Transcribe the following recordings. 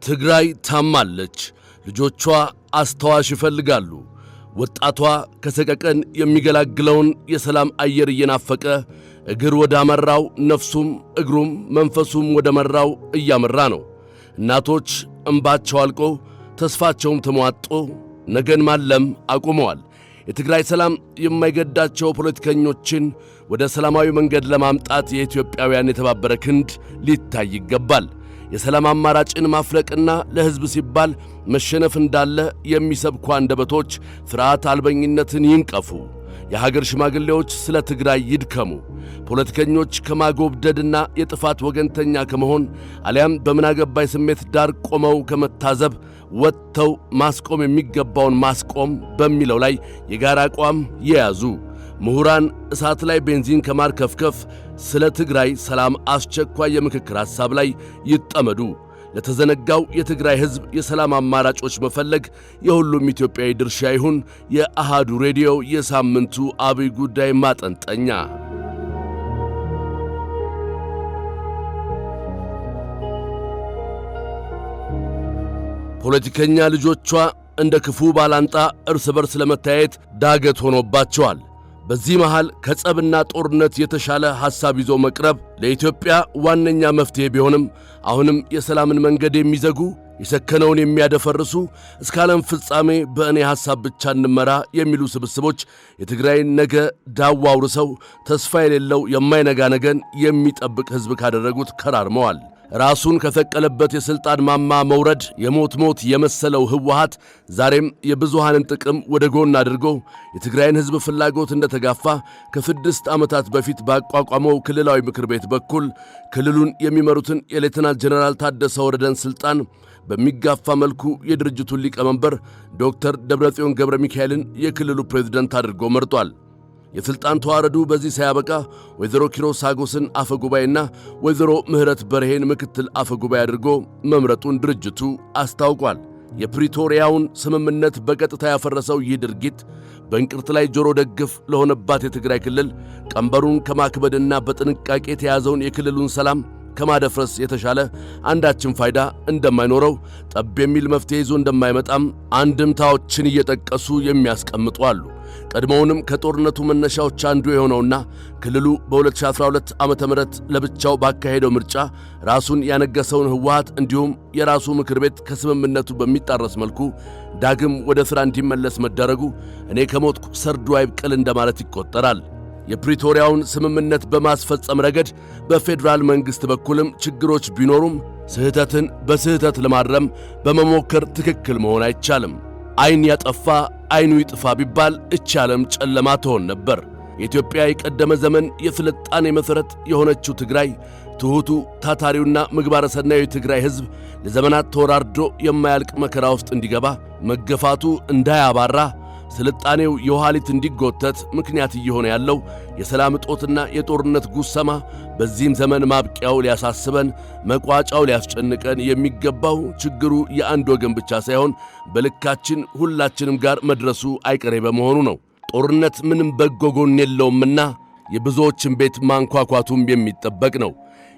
ትግራይ ታማለች። ልጆቿ አስተዋሽ ይፈልጋሉ። ወጣቷ ከሰቀቀን የሚገላግለውን የሰላም አየር እየናፈቀ እግር ወደ አመራው ነፍሱም እግሩም መንፈሱም ወደ መራው እያመራ ነው። እናቶች እንባቸው አልቆ ተስፋቸውም ተሟጦ ነገን ማለም አቁመዋል። የትግራይ ሰላም የማይገዳቸው ፖለቲከኞችን ወደ ሰላማዊ መንገድ ለማምጣት የኢትዮጵያውያን የተባበረ ክንድ ሊታይ ይገባል። የሰላም አማራጭን ማፍለቅና ለሕዝብ ሲባል መሸነፍ እንዳለ የሚሰብኩ አንደበቶች ፍርሃት አልበኝነትን ይንቀፉ። የሀገር ሽማግሌዎች ስለ ትግራይ ይድከሙ። ፖለቲከኞች ከማጎብደድና የጥፋት ወገንተኛ ከመሆን አሊያም በምናገባይ ስሜት ዳር ቆመው ከመታዘብ ወጥተው ማስቆም የሚገባውን ማስቆም በሚለው ላይ የጋራ አቋም ይያዙ። ምሁራን እሳት ላይ ቤንዚን ከማርከፍከፍ ስለ ትግራይ ሰላም አስቸኳይ የምክክር ሐሳብ ላይ ይጠመዱ። ለተዘነጋው የትግራይ ሕዝብ የሰላም አማራጮች መፈለግ የሁሉም ኢትዮጵያዊ ድርሻ ይሁን። የአሃዱ ሬዲዮ የሳምንቱ አብይ ጉዳይ ማጠንጠኛ። ፖለቲከኛ ልጆቿ እንደ ክፉ ባላንጣ እርስ በርስ ለመታየት ዳገት ሆኖባቸዋል። በዚህ መሃል ከጸብና ጦርነት የተሻለ ሐሳብ ይዞ መቅረብ ለኢትዮጵያ ዋነኛ መፍትሄ ቢሆንም አሁንም የሰላምን መንገድ የሚዘጉ የሰከነውን የሚያደፈርሱ እስከ ዓለም ፍጻሜ በእኔ ሐሳብ ብቻ እንመራ የሚሉ ስብስቦች የትግራይን ነገ ዳዋ አውርሰው ተስፋ የሌለው የማይነጋ ነገን የሚጠብቅ ሕዝብ ካደረጉት ከራርመዋል። ራሱን ከፈቀለበት የሥልጣን ማማ መውረድ የሞት የመሰለው ህወሓት ዛሬም የብዙሃንን ጥቅም ወደ ጎን አድርጎ የትግራይን ሕዝብ ፍላጎት እንደተጋፋ ከ6 ዓመታት በፊት ባቋቋመው ክልላዊ ምክር ቤት በኩል ክልሉን የሚመሩትን የሌተናል ጀነራል ታደሰ ወረደን ሥልጣን በሚጋፋ መልኩ የድርጅቱን ሊቀመንበር ዶክተር ደብረጽዮን ገብረ ሚካኤልን የክልሉ ፕሬዝዳንት አድርጎ መርጧል። የሥልጣን ተዋረዱ በዚህ ሳያበቃ ወይዘሮ ኪሮስ አጎስን አፈጉባኤና ወይዘሮ ምህረት በርሄን ምክትል አፈጉባኤ አድርጎ መምረጡን ድርጅቱ አስታውቋል። የፕሪቶሪያውን ስምምነት በቀጥታ ያፈረሰው ይህ ድርጊት በእንቅርት ላይ ጆሮ ደግፍ ለሆነባት የትግራይ ክልል ቀንበሩን ከማክበድና በጥንቃቄ የተያዘውን የክልሉን ሰላም ከማደፍረስ የተሻለ አንዳችን ፋይዳ እንደማይኖረው ጠብ የሚል መፍትሄ ይዞ እንደማይመጣም አንድምታዎችን እየጠቀሱ የሚያስቀምጡ አሉ። ቀድሞውንም ከጦርነቱ መነሻዎች አንዱ የሆነውና ክልሉ በ2012 ዓመተ ምህረት ለብቻው ባካሄደው ምርጫ ራሱን ያነገሰውን ህወሓት እንዲሁም የራሱ ምክር ቤት ከስምምነቱ በሚጣረስ መልኩ ዳግም ወደ ሥራ እንዲመለስ መደረጉ እኔ ከሞትኩ ሰርዶ አይብቀል እንደማለት ይቆጠራል። የፕሪቶሪያውን ስምምነት በማስፈጸም ረገድ በፌዴራል መንግሥት በኩልም ችግሮች ቢኖሩም ስህተትን በስህተት ለማረም በመሞከር ትክክል መሆን አይቻልም። ዓይን ያጠፋ ዓይኑ ይጥፋ ቢባል እቺ ዓለም ጨለማ ትሆን ነበር። የኢትዮጵያ የቀደመ ዘመን የስልጣኔ መሠረት የሆነችው ትግራይ ትሑቱ ታታሪውና ምግባረ ሰናዩ የትግራይ ሕዝብ ለዘመናት ተወራርዶ የማያልቅ መከራ ውስጥ እንዲገባ መገፋቱ እንዳያባራ ስልጣኔው የኋሊት እንዲጎተት ምክንያት እየሆነ ያለው የሰላም እጦትና የጦርነት ጉሰማ በዚህም ዘመን ማብቂያው ሊያሳስበን መቋጫው ሊያስጨንቀን የሚገባው ችግሩ የአንድ ወገን ብቻ ሳይሆን በልካችን ሁላችንም ጋር መድረሱ አይቀሬ በመሆኑ ነው። ጦርነት ምንም በጎ ጎን የለውምና የብዙዎችን ቤት ማንኳኳቱም የሚጠበቅ ነው።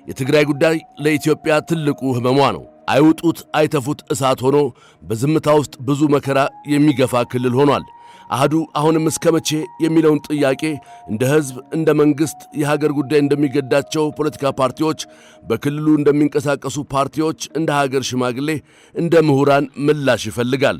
የትግራይ ጉዳይ ለኢትዮጵያ ትልቁ ሕመሟ ነው። አይውጡት አይተፉት እሳት ሆኖ በዝምታ ውስጥ ብዙ መከራ የሚገፋ ክልል ሆኗል። አሃዱ አሁንም እስከ መቼ የሚለውን ጥያቄ እንደ ሕዝብ፣ እንደ መንግሥት፣ የሀገር ጉዳይ እንደሚገዳቸው ፖለቲካ ፓርቲዎች፣ በክልሉ እንደሚንቀሳቀሱ ፓርቲዎች፣ እንደ ሀገር ሽማግሌ፣ እንደ ምሁራን ምላሽ ይፈልጋል።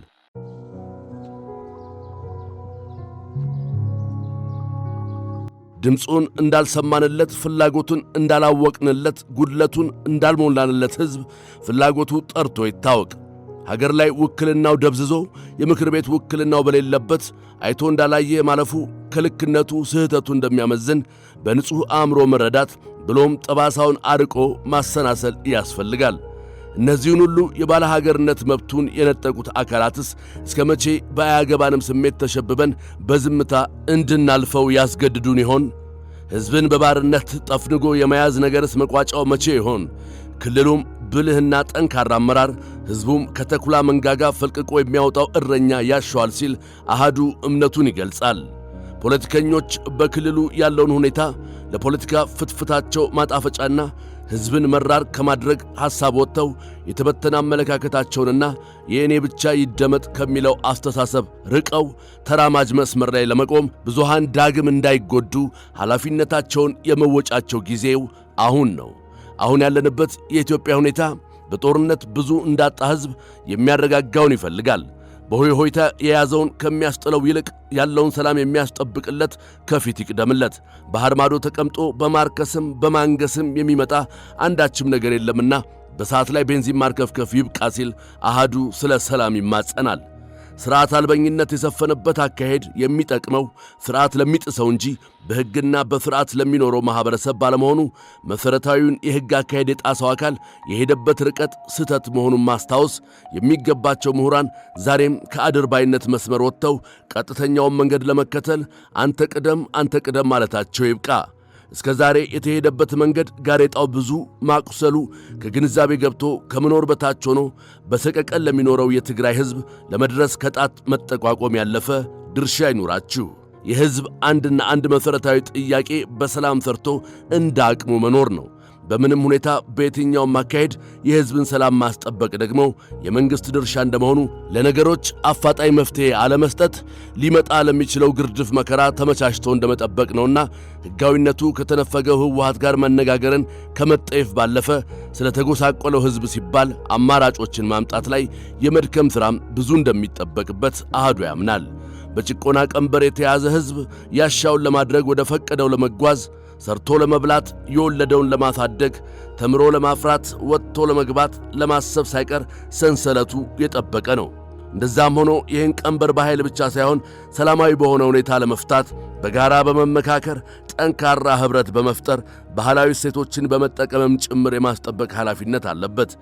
ድምፁን እንዳልሰማንለት፣ ፍላጎቱን እንዳላወቅንለት፣ ጉድለቱን እንዳልሞላንለት ሕዝብ ፍላጎቱ ጠርቶ ይታወቅ። ሀገር ላይ ውክልናው ደብዝዞ የምክር ቤት ውክልናው በሌለበት አይቶ እንዳላየ ማለፉ ከልክነቱ ስህተቱ እንደሚያመዝን በንጹሕ አእምሮ መረዳት ብሎም ጠባሳውን አርቆ ማሰናሰል ያስፈልጋል። እነዚህን ሁሉ የባለ ሀገርነት መብቱን የነጠቁት አካላትስ እስከ መቼ በአያገባንም ስሜት ተሸብበን በዝምታ እንድናልፈው ያስገድዱን ይሆን? ሕዝብን በባርነት ጠፍንጎ የመያዝ ነገርስ መቋጫው መቼ ይሆን? ክልሉም ብልህና ጠንካራ አመራር ሕዝቡም ከተኩላ መንጋጋ ፈልቅቆ የሚያወጣው እረኛ ያሻዋል ሲል አሃዱ እምነቱን ይገልጻል። ፖለቲከኞች በክልሉ ያለውን ሁኔታ ለፖለቲካ ፍትፍታቸው ማጣፈጫና ሕዝብን መራር ከማድረግ ሐሳብ ወጥተው የተበተነ አመለካከታቸውንና የእኔ ብቻ ይደመጥ ከሚለው አስተሳሰብ ርቀው ተራማጅ መስመር ላይ ለመቆም ብዙሃን ዳግም እንዳይጎዱ ኃላፊነታቸውን የመወጫቸው ጊዜው አሁን ነው። አሁን ያለንበት የኢትዮጵያ ሁኔታ በጦርነት ብዙ እንዳጣ ሕዝብ የሚያረጋጋውን ይፈልጋል። በሆይ ሆይታ የያዘውን ከሚያስጥለው ይልቅ ያለውን ሰላም የሚያስጠብቅለት ከፊት ይቅደምለት። ባህር ማዶ ተቀምጦ በማርከስም በማንገስም የሚመጣ አንዳችም ነገር የለምና በሰዓት ላይ ቤንዚን ማርከፍከፍ ይብቃ ሲል አሃዱ ስለ ሰላም ይማጸናል። ሥርዓት አልበኝነት የሰፈነበት አካሄድ የሚጠቅመው ሥርዓት ለሚጥሰው እንጂ በሕግና በፍርዓት ለሚኖረው ማኅበረሰብ ባለመሆኑ መሠረታዊውን የሕግ አካሄድ የጣሰው አካል የሄደበት ርቀት ስህተት መሆኑን ማስታወስ የሚገባቸው ምሁራን ዛሬም ከአድርባይነት መስመር ወጥተው ቀጥተኛውን መንገድ ለመከተል አንተ ቅደም ማለታቸው ይብቃ። እስከ ዛሬ የተሄደበት መንገድ ጋሬጣው ብዙ ማቁሰሉ ከግንዛቤ ገብቶ ከመኖር በታች ሆኖ በሰቀቀን ለሚኖረው የትግራይ ሕዝብ ለመድረስ ከጣት መጠቋቆም ያለፈ ድርሻ አይኑራችሁ። የሕዝብ አንድና አንድ መሠረታዊ ጥያቄ በሰላም ሰርቶ እንደ አቅሙ መኖር ነው። በምንም ሁኔታ በየትኛውም አካሄድ የሕዝብን ሰላም ማስጠበቅ ደግሞ የመንግሥት ድርሻ እንደመሆኑ ለነገሮች አፋጣኝ መፍትሔ አለመስጠት ሊመጣ ለሚችለው ግርድፍ መከራ ተመቻችቶ እንደመጠበቅ ነውና ሕጋዊነቱ ከተነፈገው ሕወሓት ጋር መነጋገርን ከመጠየፍ ባለፈ ስለ ተጎሳቆለው ሕዝብ ሲባል አማራጮችን ማምጣት ላይ የመድከም ሥራም ብዙ እንደሚጠበቅበት አሃዱ ያምናል። በጭቆና ቀንበር የተያዘ ሕዝብ ያሻውን ለማድረግ ወደ ፈቀደው ለመጓዝ ሰርቶ ለመብላት የወለደውን ለማሳደግ ተምሮ ለማፍራት ወጥቶ ለመግባት ለማሰብ ሳይቀር ሰንሰለቱ የጠበቀ ነው። እንደዛም ሆኖ ይህን ቀንበር በኃይል ብቻ ሳይሆን ሰላማዊ በሆነ ሁኔታ ለመፍታት በጋራ በመመካከር ጠንካራ ኅብረት በመፍጠር ባህላዊ እሴቶችን በመጠቀምም ጭምር የማስጠበቅ ኃላፊነት አለበት።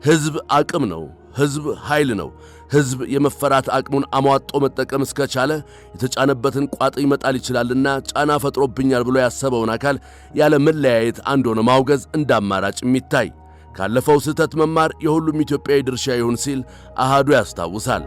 ሕዝብ አቅም ነው። ሕዝብ ኃይል ነው። ሕዝብ የመፈራት አቅሙን አሟጦ መጠቀም እስከቻለ የተጫነበትን ቋጥኝ መጣል ይችላልና ጫና ፈጥሮብኛል ብሎ ያሰበውን አካል ያለ መለያየት አንድ ሆኖ ማውገዝ እንደ አማራጭ የሚታይ ካለፈው ስህተት መማር የሁሉም ኢትዮጵያዊ ድርሻ ይሁን ሲል አሃዱ ያስታውሳል።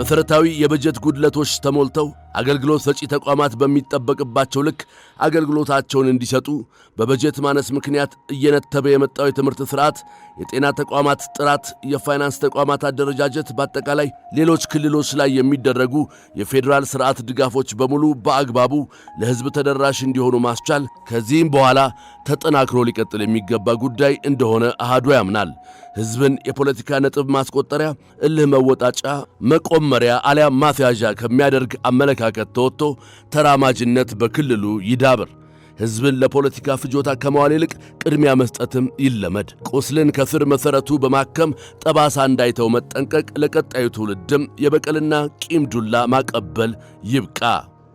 መሠረታዊ የበጀት ጉድለቶች ተሞልተው አገልግሎት ሰጪ ተቋማት በሚጠበቅባቸው ልክ አገልግሎታቸውን እንዲሰጡ በበጀት ማነስ ምክንያት እየነተበ የመጣው የትምህርት ሥርዓት፣ የጤና ተቋማት ጥራት፣ የፋይናንስ ተቋማት አደረጃጀት፣ በአጠቃላይ ሌሎች ክልሎች ላይ የሚደረጉ የፌዴራል ሥርዓት ድጋፎች በሙሉ በአግባቡ ለሕዝብ ተደራሽ እንዲሆኑ ማስቻል ከዚህም በኋላ ተጠናክሮ ሊቀጥል የሚገባ ጉዳይ እንደሆነ አሃዱ ያምናል። ሕዝብን የፖለቲካ ነጥብ ማስቆጠሪያ፣ እልህ መወጣጫ፣ መቆመሪያ አሊያም ማስያዣ ከሚያደርግ አመለካከት ተወጥቶ ተራማጅነት በክልሉ ይዳብር። ሕዝብን ለፖለቲካ ፍጆታ ከመዋል ይልቅ ቅድሚያ መስጠትም ይለመድ። ቁስልን ከስር መሠረቱ በማከም ጠባሳ እንዳይተው መጠንቀቅ፣ ለቀጣዩ ትውልድም የበቀልና ቂም ዱላ ማቀበል ይብቃ።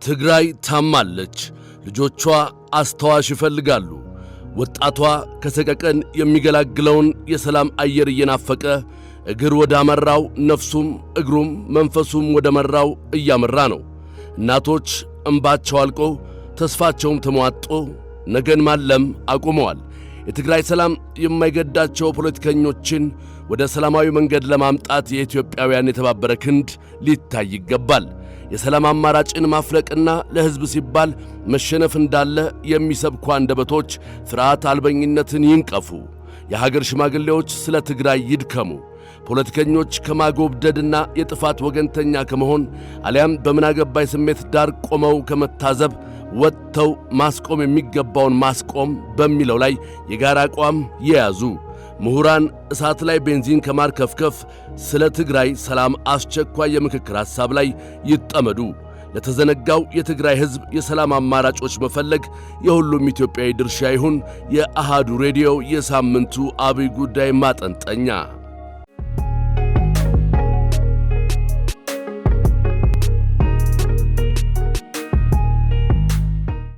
ትግራይ ታማለች። ልጆቿ አስተዋሽ ይፈልጋሉ። ወጣቷ ከሰቀቀን የሚገላግለውን የሰላም አየር እየናፈቀ እግር ወዳመራው ነፍሱም እግሩም መንፈሱም ወደ መራው እያመራ ነው። እናቶች እንባቸው አልቆ ተስፋቸውም ተሟጦ ነገን ማለም አቁመዋል። የትግራይ ሰላም የማይገዳቸው ፖለቲከኞችን ወደ ሰላማዊ መንገድ ለማምጣት የኢትዮጵያውያን የተባበረ ክንድ ሊታይ ይገባል። የሰላም አማራጭን ማፍለቅና ለሕዝብ ሲባል መሸነፍ እንዳለ የሚሰብኩ አንደበቶች ሥርዓት አልበኝነትን ይንቀፉ። የሀገር ሽማግሌዎች ስለ ትግራይ ይድከሙ። ፖለቲከኞች ከማጎብደድና የጥፋት ወገንተኛ ከመሆን አሊያም በምናገባይ ስሜት ዳር ቆመው ከመታዘብ ወጥተው ማስቆም የሚገባውን ማስቆም በሚለው ላይ የጋራ አቋም የያዙ ምሁራን እሳት ላይ ቤንዚን ከማርከፍከፍ ስለ ትግራይ ሰላም አስቸኳይ የምክክር ሐሳብ ላይ ይጠመዱ። ለተዘነጋው የትግራይ ሕዝብ የሰላም አማራጮች መፈለግ የሁሉም ኢትዮጵያዊ ድርሻ ይሁን። የአሃዱ ሬዲዮ የሳምንቱ አብይ ጉዳይ ማጠንጠኛ